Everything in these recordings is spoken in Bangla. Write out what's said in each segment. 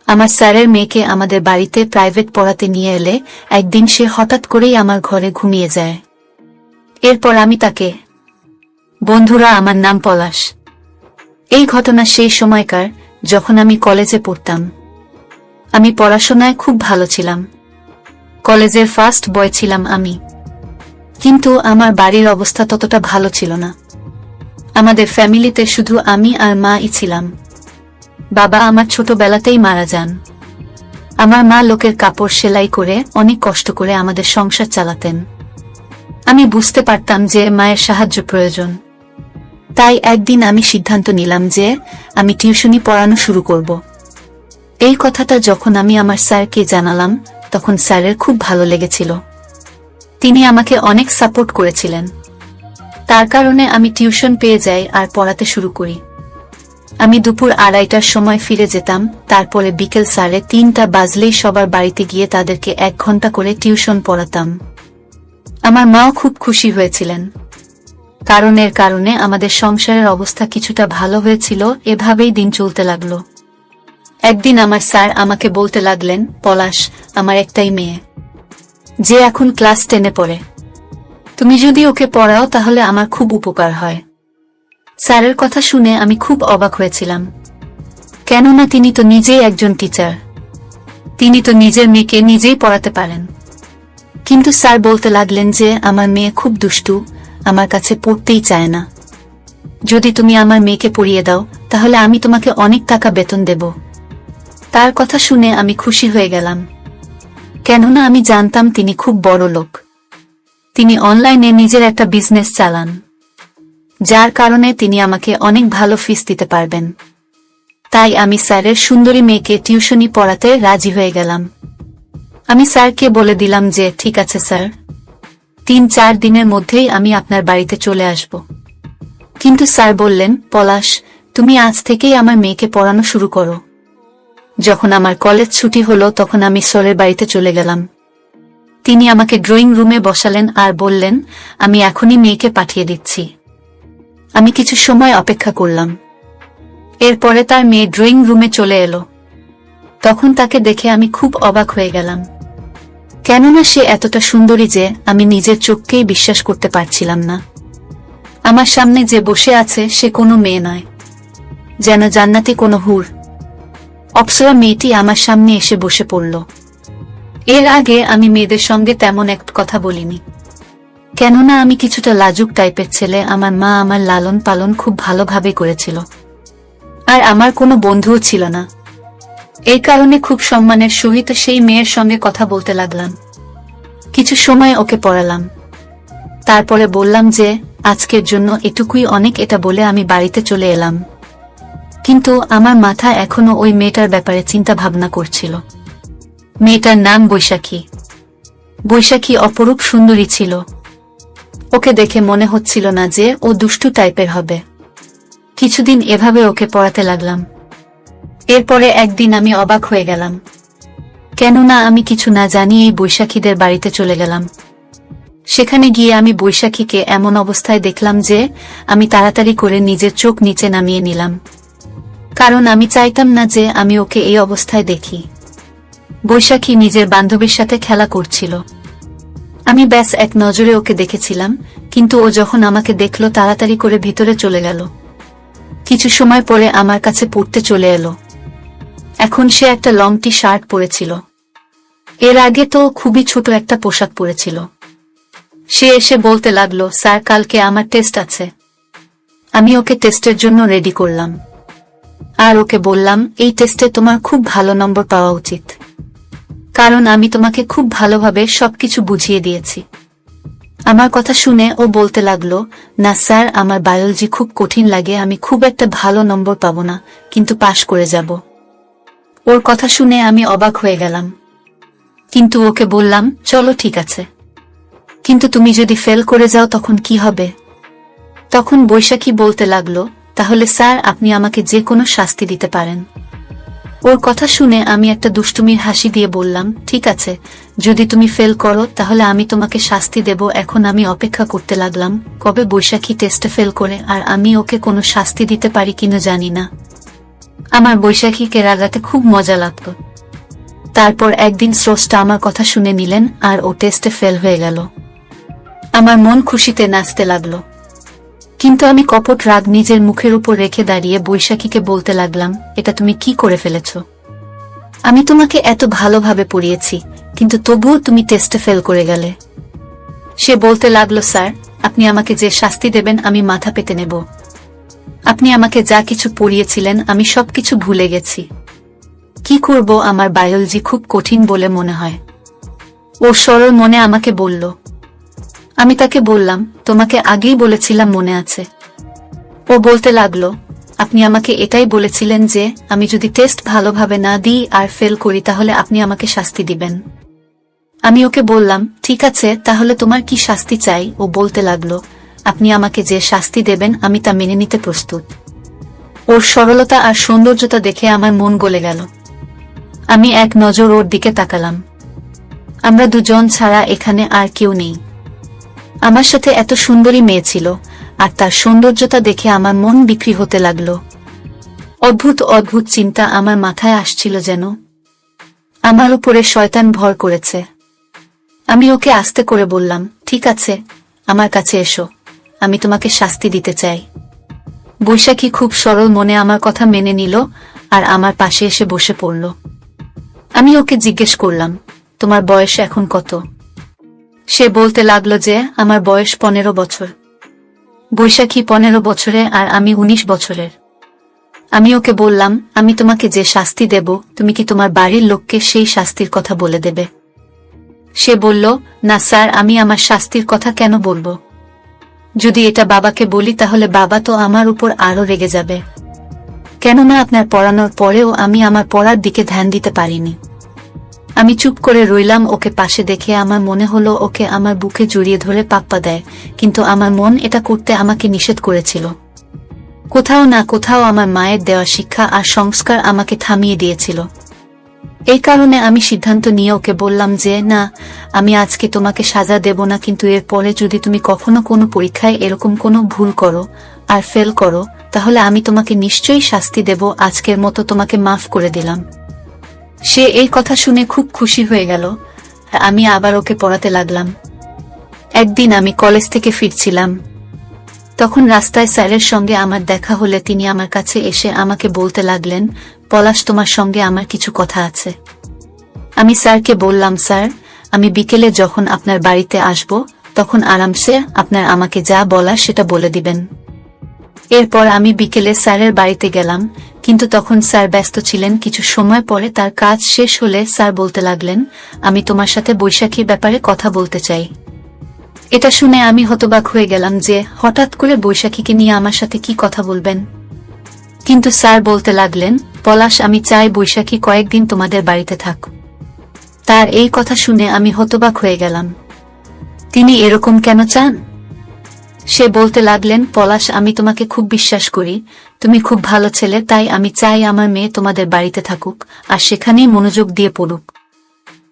আমার স্যারের মেয়েকে আমাদের বাড়িতে প্রাইভেট পড়াতে নিয়ে এলে একদিন সে হঠাৎ করেই আমার ঘরে ঘুমিয়ে যায়। এরপর আমি তাকে, বন্ধুরা আমার নাম পলাশ। এই ঘটনা সেই সময়কার যখন আমি কলেজে পড়তাম। আমি পড়াশোনায় খুব ভালো ছিলাম, কলেজের ফার্স্ট বয় ছিলাম আমি। কিন্তু আমার বাড়ির অবস্থা ততটা ভালো ছিল না। আমাদের ফ্যামিলিতে শুধু আমি আর মাই ছিলাম। বাবা আমার ছোটবেলাতেই মারা যান। আমার মা লোকের কাপড় সেলাই করে অনেক কষ্ট করে আমাদের সংসার চালাতেন। আমি বুঝতে পারতাম যে মায়ের সাহায্য প্রয়োজন। তাই একদিন আমি সিদ্ধান্ত নিলাম যে আমি টিউশনি পড়ানো শুরু করব। এই কথাটা যখন আমি আমার স্যারকে জানালাম তখন স্যারের খুব ভালো লেগেছিল। তিনি আমাকে অনেক সাপোর্ট করেছিলেন। তার কারণে আমি টিউশন পেয়ে যাই আর পড়াতে শুরু করি। আমি দুপুর 2:30টার সময় ফিরে যেতাম। তারপরে বিকেল 3:30 বাজলেই সবার বাড়িতে গিয়ে তাদেরকে 1 ঘন্টা করে টিউশন পড়াতাম। আমার মাও খুব খুশি হয়েছিলেন, কারণ এর কারণে আমাদের সংসারের অবস্থা কিছুটা ভালো হয়েছিল। এভাবেই দিন চলতে লাগলো। একদিন আমার স্যার আমাকে বলতে লাগলেন, পলাশ, আমার একটাই মেয়ে, যে এখন ক্লাস 10-এ পড়ে। তুমি যদি ওকে পড়াও তাহলে আমার খুব উপকার হয়। স্যারের কথা শুনে আমি খুব অবাক হয়েছিলাম, কেননা তিনি তো নিজেই একজন টিচার। তিনি তো নিজের মেয়েকে নিজেই পড়াতে পারেন। কিন্তু স্যার বলতে লাগলেন যে আমার মেয়ে খুব দুষ্টু, আমার কাছে পড়তেই চায় না। যদি তুমি আমার মেয়েকে পড়িয়ে দাও তাহলে আমি তোমাকে অনেক টাকা বেতন দেব। তার কথা শুনে আমি খুশি হয়ে গেলাম, কেননা আমি জানতাম তিনি খুব বড় লোক। তিনি অনলাইনে নিজের একটা বিজনেস চালান, যার কারণে তিনি আমাকে অনেক ভালো ফিস দিতে পারবেন। তাই আমি স্যারের সুন্দরী মেয়েকে টিউশনি পড়াতে রাজি হয়ে গেলাম। আমি স্যারকে বলে দিলাম যে ঠিক আছে স্যার, 3-4 দিনের মধ্যেই আমি আপনার বাড়িতে চলে আসব। কিন্তু স্যার বললেন, পলাশ, তুমি আজ থেকেই আমার মেয়েকে পড়ানো শুরু করো। যখন আমার কলেজ ছুটি হলো তখন আমি স্যারের বাড়িতে চলে গেলাম। তিনি আমাকে ড্রয়িং রুমে বসালেন আর বললেন, আমি এখনই মেয়েকে পাঠিয়ে দিচ্ছি। আমি কিছু সময় অপেক্ষা করলাম। এরপরে তার মেয়ে ড্রয়িং রুমে চলে এলো। তখন তাকে দেখে আমি খুব অবাক হয়ে গেলাম, কেননা সে এতটা সুন্দরী যে আমি নিজের চোখকেই বিশ্বাস করতে পারছিলাম না। আমার সামনে যে বসে আছে সে কোনো মেয়ে নয়, যেন জান্নাতি কোনো হুর। অপ্সরা মেয়েটি আমার সামনে এসে বসে পড়ল। এর আগে আমি মেয়েদের সঙ্গে তেমন এক কথা বলিনি, কেননা আমি কিছুটা লাজুক টাইপের ছেলে। আমার মা আমার লালন পালন খুব ভালোভাবে করেছিল, আর আমার কোনো বন্ধুও ছিল না। এই কারণে খুব সম্মানের সহিত সেই মেয়ের সঙ্গে কথা বলতে লাগলাম। কিছু সময় ওকে পড়ালাম, তারপরে বললাম যে আজকের জন্য এটুকুই অনেক। এটা বলে আমি বাড়িতে চলে এলাম। কিন্তু আমার মাথা এখনো ওই মেয়েটার ব্যাপারে চিন্তা ভাবনা করছিল। মেয়েটার নাম বৈশাখী। বৈশাখী অপরূপ সুন্দরী ছিল। ওকে দেখে মনে হচ্ছিল না যে ও দুষ্টু টাইপের হবে। কিছুদিন এভাবে ওকে পড়াতে লাগলাম। এরপরে একদিন আমি অবাক হয়ে গেলাম, কেননা আমি কিছু না জানিয়েই বৈশাখীদের বাড়িতে চলে গেলাম। সেখানে গিয়ে আমি বৈশাখীকে এমন অবস্থায় দেখলাম যে আমি তাড়াতাড়ি করে নিজের চোখ নিচে নামিয়ে নিলাম, কারণ আমি চাইতাম না যে আমি ওকে এই অবস্থায় দেখি। বৈশাখী নিজের বান্ধবীর সাথে খেলা করছিল। আমি ব্যাস এক নজরে ওকে দেখেছিলাম, কিন্তু ও যখন আমাকে দেখল তাড়াতাড়ি করে ভিতরে চলে গেল। কিছু সময় পরে আমার কাছে পড়তে চলে এলো। এখন সে একটা লং টি শার্ট পরেছিল। এর আগে তো খুবই ছোট একটা পোশাক পরেছিল। সে এসে বলতে লাগলো, স্যার, কালকে আমার টেস্ট আছে। আমি ওকে টেস্টের জন্য রেডি করলাম, আর ওকে বললাম, এই টেস্টে তোমার খুব ভালো নম্বর পাওয়া উচিত, কারণ আমি তোমাকে খুব ভালোভাবে সবকিছু বুঝিয়ে দিয়েছি। আমার কথা শুনে ও বলতে লাগলো, না স্যার, আমার বায়োলজি খুব কঠিন লাগে, আমি খুব একটা ভালো নম্বর পাবো না, কিন্তু পাশ করে যাব। ওর কথা শুনে আমি অবাক হয়ে গেলাম, কিন্তু ওকে বললাম, চলো ঠিক আছে, কিন্তু তুমি যদি ফেল করে যাও তখন কি হবে? তখন বৈশাখী বলতে লাগলো, তাহলে স্যার আপনি আমাকে যে কোনো শাস্তি দিতে পারেন। ওর কথা শুনে আমি একটা দুষ্টুমির হাসি দিয়ে বললাম, ঠিক আছে, যদি তুমি ফেল করো তাহলে আমি তোমাকে শাস্তি দেব। এখন আমি অপেক্ষা করতে লাগলাম কবে বৈশাখী টেস্টে ফেল করে আর আমি ওকে কোনো শাস্তি দিতে পারি কিনা জানি না। আমার বৈশাখীকে রাগাতে খুব মজা লাগতো। তারপর একদিন স্রষ্টা আমার কথা শুনে নিলেন আর ও টেস্টে ফেল হয়ে গেল। আমার মন খুশিতে নাচতে লাগলো, কিন্তু আমি কপট রাগ নিজের মুখের উপর রেখে দাঁড়িয়ে বৈশাখীকে বলতে লাগলাম, এটা তুমি কি করে ফেলেছ? আমি তোমাকে এত ভালোভাবে পড়িয়েছি, কিন্তু তবুও তুমি টেস্টে ফেল করে গেলে। সে বলতে লাগলো, স্যার, আপনি আমাকে যে শাস্তি দেবেন আমি মাথা পেতে নেব। আপনি আমাকে যা কিছু পড়িয়েছিলেন আমি সবকিছু ভুলে গেছি। কি করব, আমার বায়োলজি খুব কঠিন বলে মনে হয়। ও সরল মনে আমাকে বলল। আমি তাকে বললাম, তোমাকে আগেই বলেছিলাম, মনে আছে? ও বলতে লাগলো, আপনি আমাকে এটাই বলেছিলেন যে আমি যদি টেস্ট ভালোভাবে না দিই আর ফেল করি তাহলে আপনি আমাকে শাস্তি দিবেন। আমি ওকে বললাম, ঠিক আছে, তাহলে তোমার কি শাস্তি চাই? ও বলতে লাগলো, আপনি আমাকে যে শাস্তি দেবেন আমি তা মেনে নিতে প্রস্তুত। ওর সরলতা আর সৌন্দর্যতা দেখে আমার মন গলে গেল। আমি এক নজর ওর দিকে তাকালাম। আমরা দুজন ছাড়া এখানে আর কেউ নেই। আমার সাথে এত সুন্দরী মেয়ে ছিল, আর তার সৌন্দর্যতা দেখে আমার মন বিক্রি হতে লাগলো। অদ্ভুত অদ্ভুত চিন্তা আমার মাথায় আসছিল, যেন আমার উপরে শয়তান ভর করেছে। আমি ওকে আস্তে করে বললাম, ঠিক আছে, আমার কাছে এসো, আমি তোমাকে শাস্তি দিতে চাই। বৈশাখী খুব সরল মনে আমার কথা মেনে নিল আর আমার পাশে এসে বসে পড়ল। আমি ওকে জিজ্ঞেস করলাম, তোমার বয়স এখন কত? সে বলতে লাগলো যে আমার বয়স 15 বছর। বৈশাখী 15 বছরে আর আমি 19 বছরের। আমি ওকে বললাম, আমি তোমাকে যে শাস্তি দেব তুমি কি তোমার বাড়ির লোককে সেই শাস্তির কথা বলে দেবে? সে বলল, না স্যার, আমি আমার শাস্তির কথা কেন বলবো? যদি এটা বাবাকে বলি তাহলে বাবা তো আমার উপর আরো রেগে যাবে, কেননা আপনার পড়ানোর পরেও আমি আমার পড়ার দিকে ধ্যান দিতে পারিনি। আমি চুপ করে রইলাম। ওকে পাশে দেখে আমার মনে হলো ওকে আমার বুকে জড়িয়ে ধরে পাপ্পা দেয়, কিন্তু আমার মন এটা করতে আমাকে নিষেধ করেছিল। কোথাও না কোথাও আমার মায়ের দেওয়া শিক্ষা আর সংস্কার আমাকে থামিয়ে দিয়েছিল। এই কারণে আমি সিদ্ধান্ত নিয়ে ওকে বললাম যে, না, আমি আজকে তোমাকে সাজা দেব না, কিন্তু এর পরে যদি তুমি কখনো কোনো পরীক্ষায় এরকম কোনো ভুল করো আর ফেল করো তাহলে আমি তোমাকে নিশ্চয়ই শাস্তি দেব। আজকের মতো তোমাকে মাফ করে দিলাম। সে এই কথা শুনে খুব খুশি হয়ে গেল। আমি আবার ওকে পড়াতে লাগলাম। একদিন আমি কলেজ থেকে ফিরছিলাম, তখন রাস্তায় স্যারের সঙ্গে আমার দেখা হলে তিনি আমার কাছে এসে আমাকে বলতে লাগলেন, পলাশ, তোমার সঙ্গে আমার কিছু কথা আছে। আমি স্যারকে বললাম, স্যার, আমি বিকেলে যখন আপনার বাড়িতে আসব তখন আরামসে আপনার আমাকে যা বলার সেটা বলে দিবেন। এরপর আমি বিকেলে স্যারের বাড়িতে গেলাম, কিন্তু তখন স্যার ব্যস্ত ছিলেন। কিছু সময় পরে তার কাজ শেষ হলে স্যার বলতে লাগলেন, আমি তোমার সাথে বৈশাখীর ব্যাপারে কথা বলতে চাই। এটা শুনে আমি হতবাক হয়ে গেলাম যে হঠাৎ করে বৈশাখীকে নিয়ে আমার সাথে কি কথা বলবেন। কিন্তু স্যার বলতে লাগলেন, পলাশ, আমি চাই বৈশাখী কয়েকদিন তোমাদের বাড়িতে থাক। তার এই কথা শুনে আমি হতবাক হয়ে গেলাম। তিনি এরকম কেন চান? সে বলতে লাগলেন, পলাশ, আমি তোমাকে খুব বিশ্বাস করি, তুমি খুব ভালো ছেলে, তাই আমি চাই আমার মেয়ে তোমাদের বাড়িতে থাকুক আর সেখানেই মনোযোগ দিয়ে পড়ুক।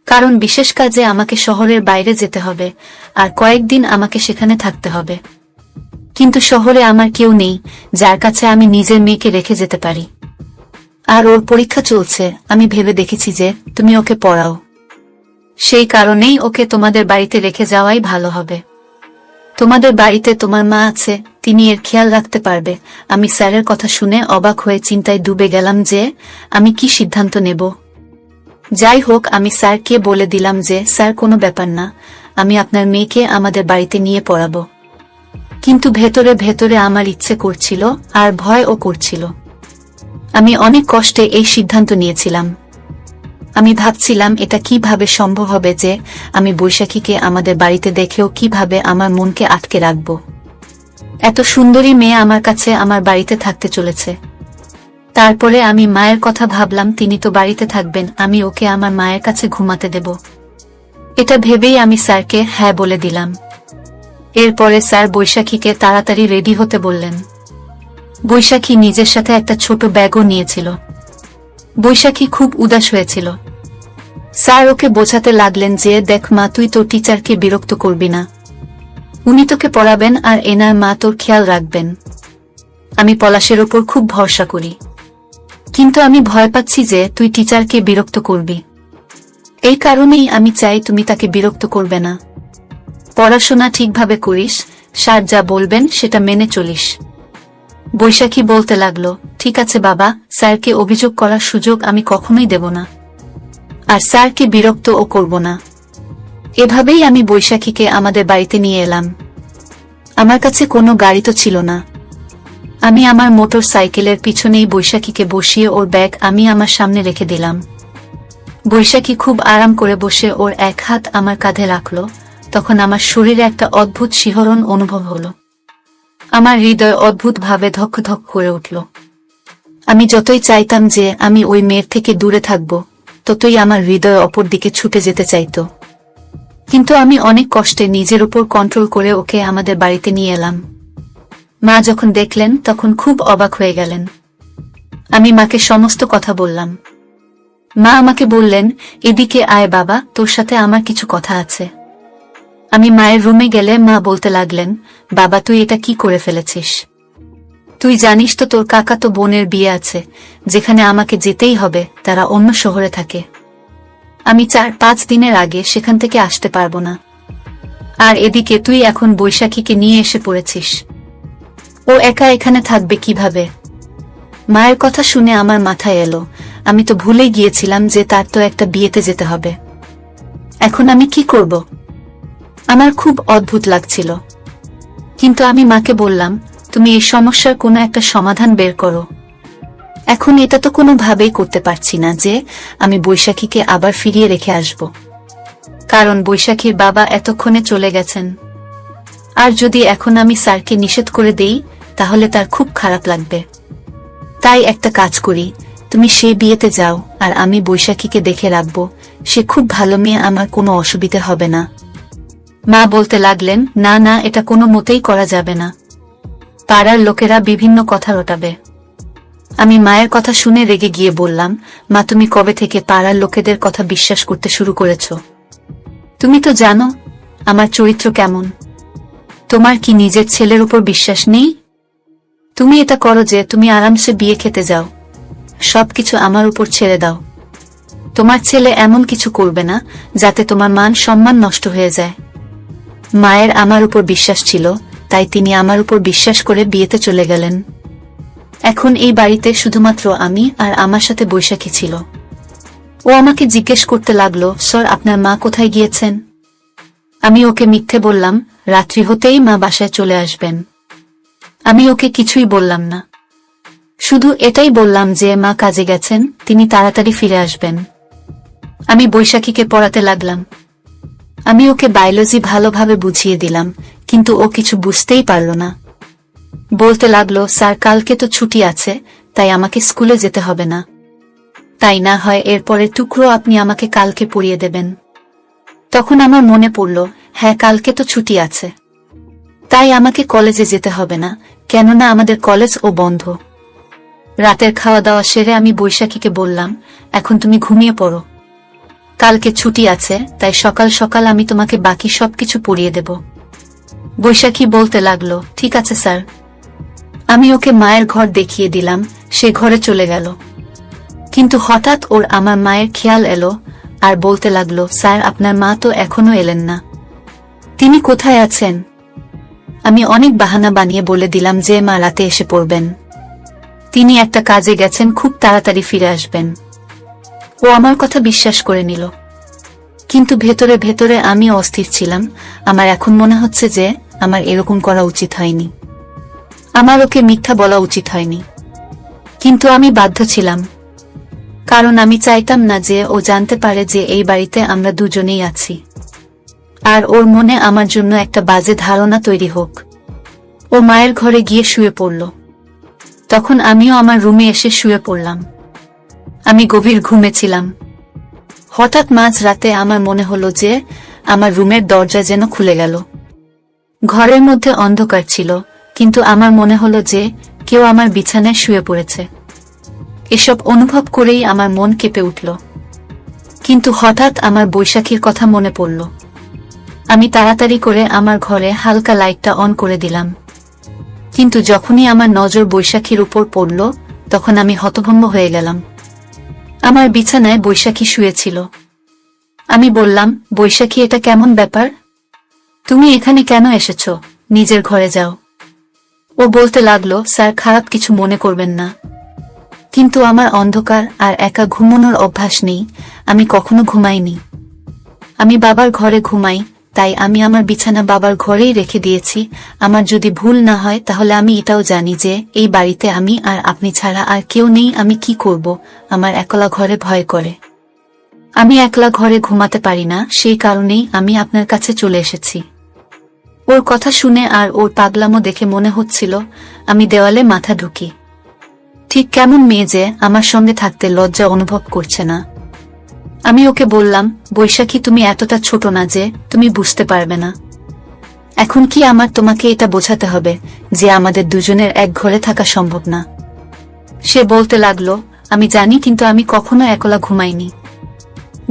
কারণ বিশেষ কাজে আমাকে শহরের বাইরে যেতে হবে আর কয়েকদিন আমাকে সেখানে থাকতে হবে। কিন্তু শহরে আমার কেউ নেই যার কাছে আমি নিজের মেয়েকে রেখে যেতে পারি। আর ওর পরীক্ষা চলছে, আমি ভেবে দেখেছি যে তুমি ওকে পড়াও, সেই কারণেই ওকে তোমাদের বাড়িতে রেখে যাওয়াই ভালো হবে। তোমাদের বাড়িতে তোমার মা আছে, তিনি এর খেয়াল রাখতে পারবে। আমি স্যারের কথা শুনে অবাক হয়ে চিন্তায় ডুবে গেলাম যে আমি কি সিদ্ধান্ত নেব। যাই হোক, আমি স্যারকে বলে দিলাম যে, স্যার, কোনো ব্যাপার না, আমি আপনার মেয়েকে আমাদের বাড়িতে নিয়ে পড়াবো। কিন্তু ভেতরে ভেতরে আমার ইচ্ছে করছিল আর ভয়ও করছিল। আমি অনেক কষ্টে এই সিদ্ধান্ত নিয়েছিলাম। আমি ভাবছিলাম এটা কিভাবে সম্ভব হবে যে আমি বৈশাখীকে আমাদের বাড়িতে দেখেও কিভাবে আমার মনকে আটকে রাখব। এত সুন্দরী মেয়ে আমার কাছে আমার বাড়িতে থাকতে চলেছে। তারপরে আমি মায়ের কথা ভাবলাম, তিনি তো বাড়িতে থাকবেন, আমি ওকে আমার মায়ের কাছে ঘুমাতে দেব। এটা ভেবেই আমি স্যারকে হ্যাঁ বলে দিলাম। এরপরে স্যার বৈশাখীকে তাড়াতাড়ি রেডি হতে বললেন। বৈশাখী নিজের সাথে একটা ছোট ব্যাগও নিয়েছিল। বৈশাখী খুব উদাস হয়েছিল। স্যার ওকে বোঝাতে লাগলেন যে, দেখ মা, তুই তোর টিচারকে বিরক্ত করবি না, উনি তোকে পড়াবেন আর এনার মা তোর খেয়াল রাখবেন। আমি পলাশের ওপর খুব ভরসা করি। কিন্তু আমি ভয় পাচ্ছি যে তুই টিচারকে বিরক্ত করবি। এই কারণেই আমি চাই তুমি তাকে বিরক্ত করবে না। পড়াশোনা ঠিকভাবে করিস, স্যার যা বলবেন সেটা মেনে চলিস। বৈশাখী বলতে লাগলো, ঠিক আছে বাবা, স্যারকে অভিযোগ করার সুযোগ আমি কখনোই দেব না, আর স্যারকে বিরক্তও করব না। এভাবেই আমি বৈশাখীকে আমাদের বাড়িতে নিয়ে এলাম। আমার কাছে কোনো গাড়ি তো ছিল না। আমি আমার মোটর সাইকেলের পিছনেই বৈশাখীকে বসিয়ে ওর ব্যাগ আমি আমার সামনে রেখে দিলাম। বৈশাখী খুব আরাম করে বসে ওর এক হাত আমার কাঁধে রাখল। তখন আমার শরীরে একটা অদ্ভুত শিহরণ অনুভব হলো। আমার হৃদয় অদ্ভুতভাবে ধক ধক করে উঠল। আমি যতই চাইতাম যে আমি ওই মেয়ের থেকে দূরে থাকব, ততই আমার হৃদয় অপর দিকে ছুটে যেতে চাইত। কিন্তু আমি অনেক কষ্টে নিজের উপর কন্ট্রোল করে ওকে আমাদের বাড়িতে নিয়ে এলাম। মা যখন দেখলেন তখন খুব অবাক হয়ে গেলেন। আমি মাকে সমস্ত কথা বললাম। মা আমাকে বললেন, এদিকে আয় বাবা, তোর সাথে আমার কিছু কথা আছে। আমি মায়ের রুমে গেলে মা বলতে লাগলেন, বাবা তুই এটা কি করে ফেলেছিস? তুই জানিস তো তোর কাকাতো বোনের বিয়ে আছে, যেখানে আমাকে যেতেই হবে, তারা অন্য শহরে থাকে। আমি 4-5 দিনের আগে সেখান থেকে আসতে পারবো না। আর এদিকে তুই এখন বৈশাখীকে নিয়ে এসে পড়েছিস। ও একা এখানে থাকবে কিভাবে? মায়ের কথা শুনে আমার মাথায় এলো, আমি তো ভুলেই গিয়েছিলাম যে তার তো একটা বিয়েতে যেতে হবে। এখন আমি কি করব? আমার খুব অদ্ভুত লাগছিল। কিন্তু আমি মাকে বললাম, তুমি এই সমস্যার কোনো একটা সমাধান বের করো। এখন এটা তো কোনোভাবেই করতে পারছি না যে আমি বৈশাখীকে আবার ফিরিয়ে রেখে আসব, কারণ বৈশাখীর বাবা এতক্ষণে চলে গেছেন। আর যদি এখন আমি স্যারকে নিষেধ করে দেই, তাহলে তার খুব খারাপ লাগবে। তাই একটা কাজ করি, তুমি সেই বিয়েতে যাও, আর আমি বৈশাখীকে দেখে রাখবো। সে খুব ভালো মেয়ে, আমার কোনো অসুবিধা হবে না। মা বলতে লাগলেন, না না, এটা কোনো মতেই করা যাবে না। পাড়ার লোকেরা বিভিন্ন কথা রটাবে। আমি মায়ের কথা শুনে রেগে গিয়ে বললাম, মা তুমি কবে থেকে পাড়ার লোকেদের কথা বিশ্বাস করতে শুরু করেছ? তুমি তো জানো আমার চরিত্র কেমন। তোমার কি নিজের ছেলের উপর বিশ্বাস নেই? তুমি এটা করো যে তুমি আরামসে বিয়ে খেতে যাও, সবকিছু আমার উপর ছেড়ে দাও। তোমার ছেলে এমন কিছু করবে না যাতে তোমার মান সম্মান নষ্ট হয়ে যায়। মায়ের আমার উপর বিশ্বাস ছিল, তাই তিনি আমার উপর বিশ্বাস করে বিয়েতে চলে গেলেন। এখন এই বাড়িতে শুধুমাত্র আমি আর আমার সাথে বৈশাখী ছিল। ও আমাকে জিজ্ঞেস করতে লাগলো, স্যার আপনার মা কোথায় গিয়েছেন? আমি ওকে মিথ্যে বললাম, রাত্রি হতেই মা বাসায় চলে আসবেন। আমি ওকে কিছুই বললাম না, শুধু এটাই বললাম যে মা কাজে গেছেন, তিনি তাড়াতাড়ি ফিরে আসবেন। আমি বৈশাখীকে পড়াতে লাগলাম। আমি ওকে বায়োলজি ভালোভাবে বুঝিয়ে দিলাম, কিন্তু ও কিছু বুঝতেই পারল না। বলতে লাগলো, স্যার কালকে তো ছুটি আছে, তাই আমাকে স্কুলে যেতে হবে না। তাই না হয় এরপরে টুকরো আপনি আমাকে কালকে পড়িয়ে দেবেন। তখন আমার মনে পড়ল, হ্যাঁ কালকে তো ছুটি আছে, তাই আমাকে কলেজে যেতে হবে না, কেননা আমাদের কলেজ ও বন্ধ। রাতের খাওয়া দাওয়া সেরে আমি বৈশাখীকে বললাম, এখন তুমি ঘুমিয়ে পড়ো, কালকে ছুটি আছে, তাই সকাল সকাল আমি তোমাকে বাকি সবকিছু পড়িয়ে দেব। বৈশাখী বলতে লাগলো, ঠিক আছে স্যার। আমি ওকে মায়ের ঘর দেখিয়ে দিলাম, সে ঘরে চলে গেল। কিন্তু হঠাৎ ওর আমার মায়ের খেয়াল এলো, আর বলতে লাগলো, স্যার আপনার মা তো এখনো এলেন না, তিনি কোথায় আছেন? আমি অনেক বাহানা বানিয়ে বলে দিলাম যে মা রাতে এসে পড়বেন, তিনি একটা কাজে গেছেন, খুব তাড়াতাড়ি ফিরে আসবেন। ও আমার কথা বিশ্বাস করে নিল, কিন্তু ভেতরে ভেতরে আমি অস্থির ছিলাম। আমার এখন মনে হচ্ছে যে আমার এরকম করা উচিত হয়নি, আমার ওকে মিথ্যা বলা উচিত হয়নি, কিন্তু আমি বাধ্য ছিলাম, কারণ আমি চাইতাম না যে ও জানতে পারে যে এই বাড়িতে আমরা দুজনেই আছি, আর ওর মনে আমার জন্য একটা বাজে ধারণা তৈরি হোক। ও মায়ের ঘরে গিয়ে শুয়ে পড়ল। তখন আমিও আমার রুমে এসে শুয়ে পড়লাম। আমি গভীর ঘুমেছিলাম। হঠাৎ মাঝ রাতে আমার মনে হলো যে আমার রুমের দরজা যেন খুলে গেল। ঘরের মধ্যে অন্ধকার ছিল, কিন্তু আমার মনে হলো যে কেউ আমার বিছানায় শুয়ে পড়েছে। এসব অনুভব করেই আমার মন কেঁপে উঠল। কিন্তু হঠাৎ আমার বৈশাখীর কথা মনে পড়ল। আমি তাড়াতাড়ি করে আমার ঘরে হালকা লাইটটা অন করে দিলাম। কিন্তু যখনই আমার নজর বৈশাখীর উপর পড়ল, তখন আমি হতভম্ব হয়ে গেলাম। আমার বিছানায় বৈশাখী শুয়েছিল। আমি বললাম, বৈশাখী, এটা কেমন ব্যাপার? তুমি এখানে কেন এসেছ? নিজের ঘরে যাও। ও বলতে লাগলো, স্যার, খারাপ কিছু মনে করবেন না, কিন্তু আমার অন্ধকার আর একা ঘুমানোর অভ্যাস নেই, আমি কখনো ঘুমাইনি। আমি বাবার ঘরে ঘুমাই, তাই আমি আমার বিছানা বাবার ঘরেই রেখে দিয়েছি। আমার যদি ভুল না হয় তাহলে আমি এটাও জানি যে এই বাড়িতে আমি আর আপনি ছাড়া আর কেউ নেই। আমি কি করব? আমার একলা ঘরে ভয় করে। আমি একলা ঘরে ঘুমাতে পারি না, সেই কারণেই আমি আপনার কাছে চলে এসেছি। ওর কথা শুনে আর ওর পাগলামো দেখে মনে হচ্ছিল আমি দেওয়ালে মাথা ঢুকি। ঠিক কেমন মেয়ে যে আমার সঙ্গে থাকতে লজ্জা অনুভব করছে না। আমি ওকে বললাম, বৈশাখী, তুমি এতটা ছোট না যে তুমি বুঝতে পারবে না। এখন কি আমার তোমাকে এটা বোঝাতে হবে যে আমাদের দুজনের এক ঘরে থাকা সম্ভব না? সে বলতে লাগলো, আমি জানি, কিন্তু আমি কখনো একলা ঘুমাইনি।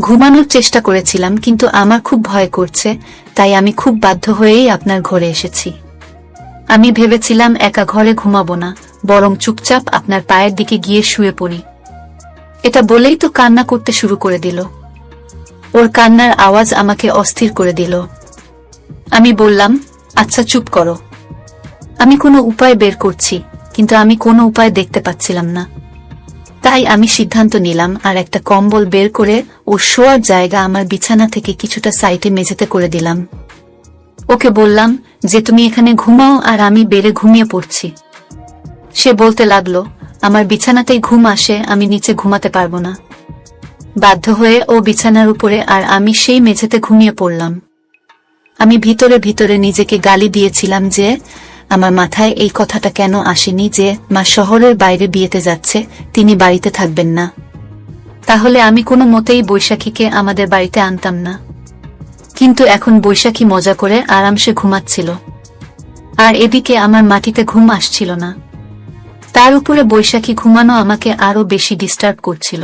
ঘুমানোর চেষ্টা করেছিলাম, কিন্তু আমার খুব ভয় করছে, তাই আমি খুব বাধ্য হয়েই আপনার ঘরে এসেছি। আমি ভেবেছিলাম একা ঘরে ঘুমাবো না, বরং চুপচাপ আপনার পায়ের দিকে গিয়ে শুয়ে পড়ি। এটা বলেই তো কান্না করতে শুরু করে দিল। ওর কান্নার আওয়াজ আমাকে অস্থির করে দিল। আমি বললাম, আচ্ছা, চুপ করো। আমি কোনো উপায় বের করছি, কিন্তু আমি কোনো উপায় দেখতে পাচ্ছিলাম না। তাই আমি সিদ্ধান্ত নিলাম আর একটা কম্বল বের করে ওর শোয়ার জায়গা আমার বিছানা থেকে কিছুটা সাইডে মেঝেতে করে দিলাম। ওকে বললাম যে তুমি এখানে ঘুমাও আর আমি বেড়ে ঘুমিয়ে পড়ছি। সে বলতে লাগলো, আমার বিছানাতেই ঘুম আসে, আমি নিচে ঘুমাতে পারবো না। বাধ্য হয়ে ও বিছানার উপরে আর আমি সেই মেঝেতে ঘুমিয়ে পড়লাম। আমি ভিতরে ভিতরে নিজেকে গালি দিয়েছিলাম যে আমার মাথায় এই কথাটা কেন আসেনি যে মা শহরের বাইরে বিয়েতে যাচ্ছে, তিনি বাড়িতে থাকবেন না। তাহলে আমি কোনো মতেই বৈশাখীকে আমাদের বাড়িতে আনতাম না। কিন্তু এখন বৈশাখী মজা করে আরামসে ঘুমাচ্ছিল, আর এদিকে আমার মাটিতে ঘুম আসছিল না। তার উপরে বৈশাখী ঘুমানো আমাকে আরো বেশি ডিস্টার্ব করছিল।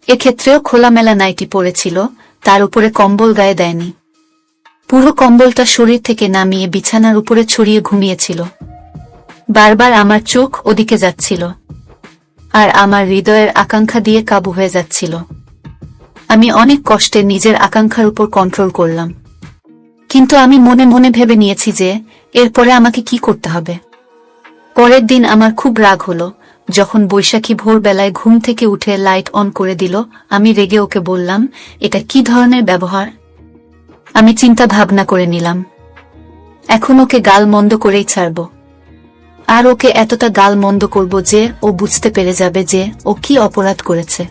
এক্ষেত্রেও খোলামেলা নাইটি পরেছিল, তার উপরে কম্বল গায়ে দেয়নি। পুরো কম্বলটা শরীর থেকে নামিয়ে বিছানার উপরে ছড়িয়ে ঘুমিয়েছিল। বারবার আমার চোখ ওদিকে যাচ্ছিল, আর আমার হৃদয়ের আকাঙ্ক্ষা দিয়ে কাবু হয়ে যাচ্ছিল। আমি অনেক কষ্টে নিজের আকাঙ্ক্ষার উপর কন্ট্রোল করলাম, কিন্তু আমি মনে মনে ভেবে নিয়েছি যে এরপরে আমাকে কি করতে হবে। পরের দিন আমার খুব রাগ হলো যখন বৈশাখী ভোরবেলায় ঘুম থেকে উঠে লাইট অন করে দিল। আমি রেগে ওকে বললাম, এটা কি ধরনের ব্যবহার? আমি চিন্তা ভাবনা করে নিলাম, এখন ওকে গাল মন্দ করেই ছাড়ব। আর ওকে এতটা গাল মন্দ করব যে ও বুঝতে পেরে যাবে যে ও কি অপরাধ করেছে।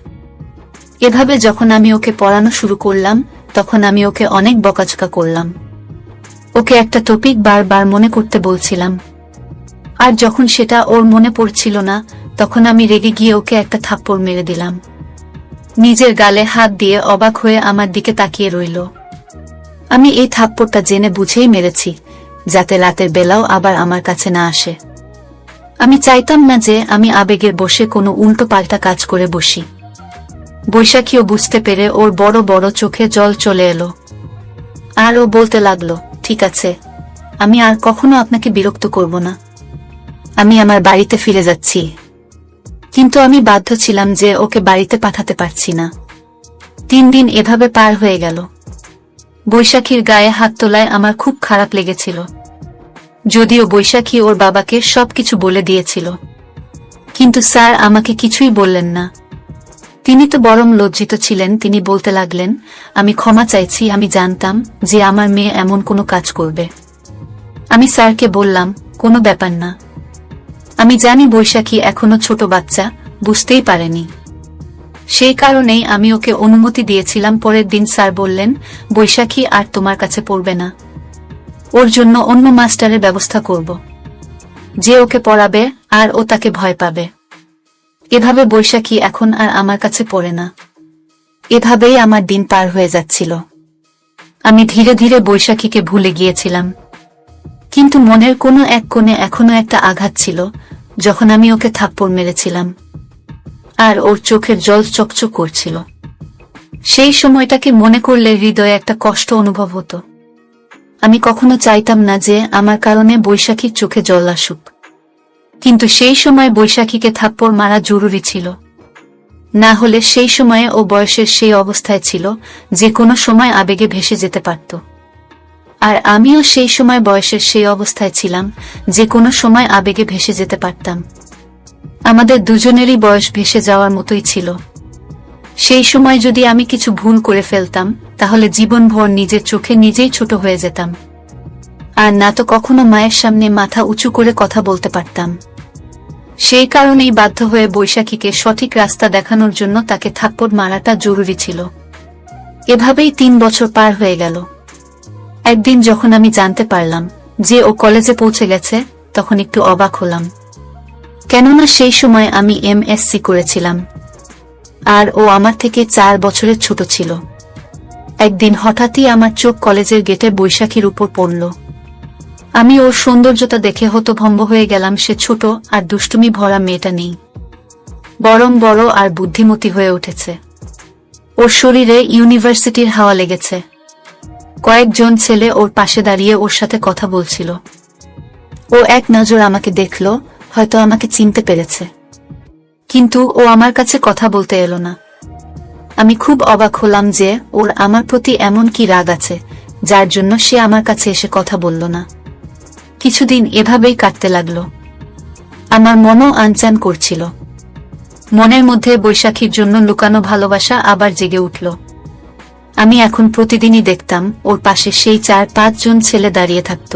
এভাবে যখন আমি ওকে পড়ানো শুরু করলাম, তখন আমি ওকে অনেক বকাঝকা করলাম। ওকে একটা টপিক বারবার মনে করতে বলছিলাম, আর যখন সেটা ওর মনে পড়ছিল না, তখন আমি রেগে গিয়ে ওকে একটা থাপ্পড় মেরে দিলাম। নিজের গালে হাত দিয়ে অবাক হয়ে আমার দিকে তাকিয়ে রইল। আমি এই থাপ্পড়টা জেনে বুঝেই মেরেছি, যাতে রাতের বেলাও আবার আমার কাছে না আসে। আমি চাইতাম না যে আমি আবেগের বসে কোনো উল্টো পাল্টা কাজ করে বসি। বৈশাখীও বুঝতে পেরে ওর বড় বড় চোখে জল চলে এলো, আর ও বলতে লাগলো, ঠিক আছে, আমি আর কখনো আপনাকে বিরক্ত করব না, আমি আমার বাড়িতে ফিরে যাচ্ছি। কিন্তু আমি বাধ্য ছিলাম যে ওকে বাড়িতে পাঠাতে পারছি না। 3 দিন এভাবে পার হয়ে গেল। বৈশাখীর গায়ে হাত তোলায় আমার খুব খারাপ লেগেছিল, যদিও বৈশাখী ওর বাবাকে সবকিছু বলে দিয়েছিল। কিন্তু স্যার আমাকে কিছুই বললেন না। তিনি তো বরং লজ্জিত ছিলেন। তিনি বলতে লাগলেন, আমি ক্ষমা চাইছি, আমি জানতাম যে আমার মেয়ে এমন কোনো কাজ করবে। আমি স্যারকে বললাম, কোনো ব্যাপার না, আমি জানি বৈশাখী এখনো ছোট বাচ্চা, বুঝতেই পারেনি। সেই কারণেই আমি ওকে অনুমতি দিয়েছিলাম। পরের দিন স্যার বললেন, বৈশাখী আর তোমার কাছে পড়বে না, ওর জন্য অন্য মাস্টারের ব্যবস্থা করব, যে ওকে পড়াবে আর ও তাকে ভয় পাবে। এভাবে বৈশাখী এখন আর আমার কাছে পড়ে না। এভাবেই আমার দিন পার হয়ে যাচ্ছিল। আমি ধীরে ধীরে বৈশাখীকে ভুলে গিয়েছিলাম, কিন্তু মনের কোনো এক কোণে এখনো একটা আঘাত ছিল যখন আমি ওকে থাপ্পড় মেরেছিলাম, আর ওর চোখের জল চকচক করছিল। সেই সময়টাকে মনে করলে হৃদয়ে একটা কষ্ট অনুভব হতো। আমি কখনো চাইতাম না যে আমার কারণে বৈশাখীর চোখে জল আসুক। কিন্তু সেই সময় বৈশাখীকে থাপ্পড় মারা জরুরি ছিল, না হলে সেই সময়ে ও বয়সের সেই অবস্থায় ছিল যে কোনো সময় আবেগে ভেসে যেতে পারত। আর আমিও সেই সময় বয়সের সেই অবস্থায় ছিলাম যে কোনো সময় আবেগে ভেসে যেতে পারতাম। আমাদের দুজনেরই বয়স ভেসে যাওয়ার মতোই ছিল। সেই সময় যদি আমি কিছু ভুল করে ফেলতাম তাহলে জীবনভর নিজের চোখে নিজেই ছোট হয়ে যেতাম, আর না তো কখনো মায়ের সামনে মাথা উঁচু করে কথা বলতে পারতাম। সেই কারণেই বাধ্য হয়ে বৈশাখীকে সঠিক রাস্তা দেখানোর জন্য তাকে থাপ্পড় মারাটা জরুরি ছিল। এভাবেই 3 বছর পার হয়ে গেল। একদিন যখন আমি জানতে পারলাম যে ও কলেজে পৌঁছে গেছে, তখন একটু অবাক হলাম, কেননা সেই সময় আমি MSc করেছিলাম আর ও আমার থেকে 4 বছরের ছোট ছিল। একদিন হঠাৎই আমার চোখ কলেজের গেটে বৈশাখীর উপর পড়ল। আমি ওর সৌন্দর্যতা দেখে হতভম্ব হয়ে গেলাম। সে ছোট আর দুষ্টুমি ভরা মেয়েটা নেই, বরং বড় আর বুদ্ধিমতী হয়ে উঠেছে। ওর শরীরে ইউনিভার্সিটির হাওয়া লেগেছে। কয়েকজন ছেলে ওর পাশে দাঁড়িয়ে ওর সাথে কথা বলছিল। ও এক নজর আমাকে দেখল, হয়তো আমাকে চিনতে পেরেছে, কিন্তু ও আমার কাছে কথা বলতে এলো না। আমি খুব অবাক হলাম যে ওর আমার প্রতি এমন কি রাগ আছে যার জন্য সে আমার কাছে এসে কথা বলল না। কিছুদিন এভাবেই কাটতে লাগলো। আমার মনও আনচান করছিল। মনের মধ্যে বৈশাখীর জন্য লুকানো ভালোবাসা আবার জেগে উঠল। আমি এখন প্রতিদিনই দেখতাম ওর পাশে সেই 4-5 জন ছেলে দাঁড়িয়ে থাকত।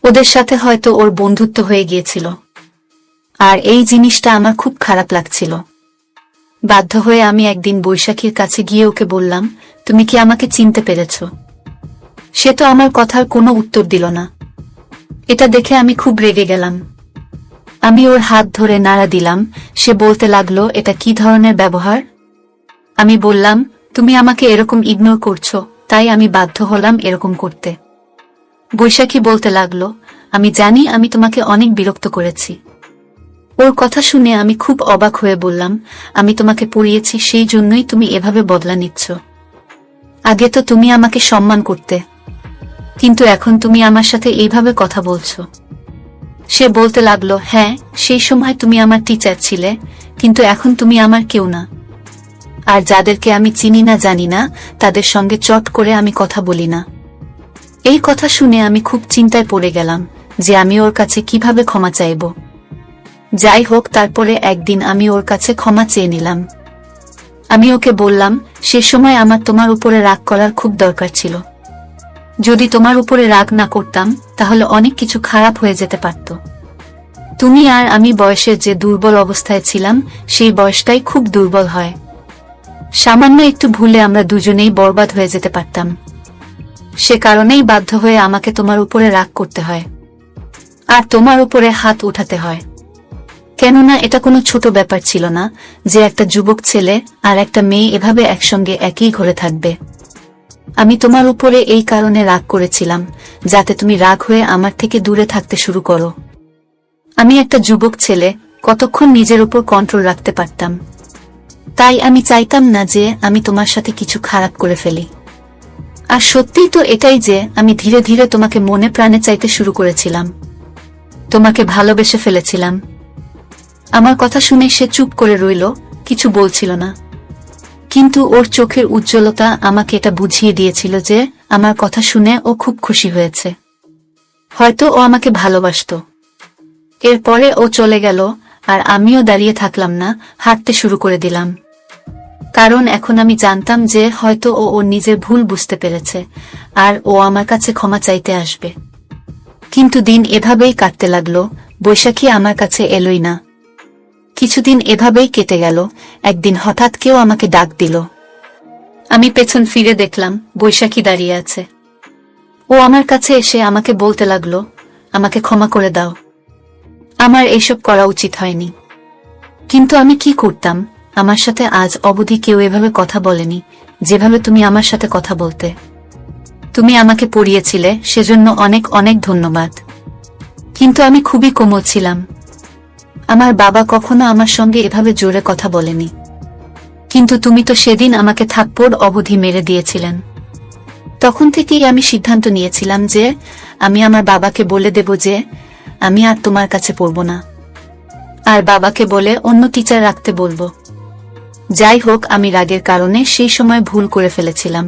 ওদের সাথে হয়তো ওর বন্ধুত্ব হয়ে গিয়েছিল, আর এই জিনিসটা আমার খুব খারাপ লাগছিল। বাধ্য হয়ে আমি একদিন বৈশাখীর কাছে গিয়ে ওকে বললাম, তুমি কি আমাকে চিনতে পেরেছ? সে তো আমার কথার কোনো উত্তর দিল না। এটা দেখে আমি খুব রেগে গেলাম। আমি ওর হাত ধরে নাড়া দিলাম। সে বলতে লাগলো, এটা কি ধরনের ব্যবহার? আমি বললাম, তুমি আমাকে এরকম ইগনোর করছো, তাই আমি বাধ্য হলাম এরকম করতে। বৈশাখী বলতে লাগলো, আমি জানি আমি তোমাকে অনেক বিরক্ত করেছি। ওর কথা শুনে আমি খুব অবাক হয়ে বললাম, আমি তোমাকে পড়িয়েছি সেই জন্যই তুমি এভাবে বদলা নিচ্ছ। আগে তো তুমি আমাকে সম্মান করতে, কিন্তু এখন তুমি আমার সাথে এইভাবে কথা বলছো। সে বলতে লাগলো, হ্যাঁ, সেই সময় তুমি আমার টিচার ছিলে, কিন্তু এখন তুমি আমার কেউ না। আর যাদেরকে আমি চিনি না জানি না তাদের সঙ্গে চট করে আমি কথা বলি না। এই কথা শুনে আমি খুব চিন্তায় পড়ে গেলাম যে আমি ওর কাছে কিভাবে ক্ষমা চাইব। যাই হোক, তারপরে একদিন আমি ওর কাছে ক্ষমা চেয়ে নিলাম। আমি ওকে বললাম, সে সময় আমার তোমার উপরে রাগ করার খুব দরকার ছিল। যদি তোমার উপরে রাগ না করতাম তাহলে অনেক কিছু খারাপ হয়ে যেতে পারত। তুমি আর আমি বয়সের যে দুর্বল অবস্থায় ছিলাম, সেই বয়সটাই খুব দুর্বল হয়। সামান্য একটু ভুলে আমরা দুজনেই বরবাদ হয়ে যেতে পারতাম। সে কারণেই বাধ্য হয়ে আমাকে তোমার উপরে রাগ করতে হয় আর তোমার উপরে হাত উঠাতে হয়। কেননা এটা কোনো ছোট ব্যাপার ছিল না যে একটা যুবক ছেলে আর একটা মেয়ে এভাবে একসঙ্গে একই ঘরে থাকবে। আমি তোমার উপরে এই কারণে রাগ করেছিলাম যাতে তুমি রাগ হয়ে আমার থেকে দূরে থাকতে শুরু করো। আমি একটা যুবক ছেলে, কতক্ষণ নিজের উপর কন্ট্রোল রাখতে পারতাম। তাই আমি চাইতাম না যে আমি তোমার সাথে কিছু খারাপ করে ফেলি। আর সত্যিই তো এটাই যে আমি ধীরে ধীরে তোমাকে মনে প্রাণে চাইতে শুরু করেছিলাম, তোমাকে ভালোবেসে ফেলেছিলাম। আমার কথা শুনে সে চুপ করে রইল, কিছু বলছিল না। কিন্তু ওর চোখের উজ্জ্বলতা আমাকে এটা বুঝিয়ে দিয়েছিল যে আমার কথা শুনে ও খুব খুশি হয়েছে। হয়তো ও আমাকে ভালোবাসতো। এরপরে ও চলে গেল আর আমিও দাঁড়িয়ে থাকলাম না, হাঁটতে শুরু করে দিলাম। কারণ এখন আমি জানতাম যে হয়তো ও ওর নিজের ভুল বুঝতে পেরেছে আর ও আমার কাছে ক্ষমা চাইতে আসবে। কিন্তু দিন এভাবেই কাটতে লাগলো। বৈশাখী আমার কাছে এলোই না। কিছুদিন এভাবেই কেটে গেল। একদিন হঠাৎ কেউ আমাকে ডাক দিল। আমি পেছন ফিরে দেখলাম বৈশাখী দাঁড়িয়ে আছে। ও আমার কাছে এসে আমাকে বলতে লাগলো, আমাকে ক্ষমা করে দাও, আমার এসব করা উচিত হয়নি। কিন্তু আমি কি করতাম? আমার সাথে আজ অবধি কেউ এভাবে কথা বলেনি যেভাবে তুমি আমার সাথে কথা বলতে। তুমি আমাকে পড়িয়েছিলে, সেজন্য অনেক অনেক ধন্যবাদ। কিন্তু আমি খুবই কোমল ছিলাম। আমার বাবা কখনো আমার সঙ্গে এভাবে জোরে কথা বলেনি। কিন্তু তুমি তো সেদিন আমাকে থাপ্পড় অবধি মেরে দিয়েছিলেন। তখন থেকেই আমি সিদ্ধান্ত নিয়েছিলাম যে আমি আমার বাবাকে বলে দেব যে আমি আর তোমার কাছে পড়ব না, আর বাবাকে বলে অন্য টিচার রাখতে বলবো। যাই হোক, আমি রাগের কারণে সেই সময় ভুল করে ফেলেছিলাম।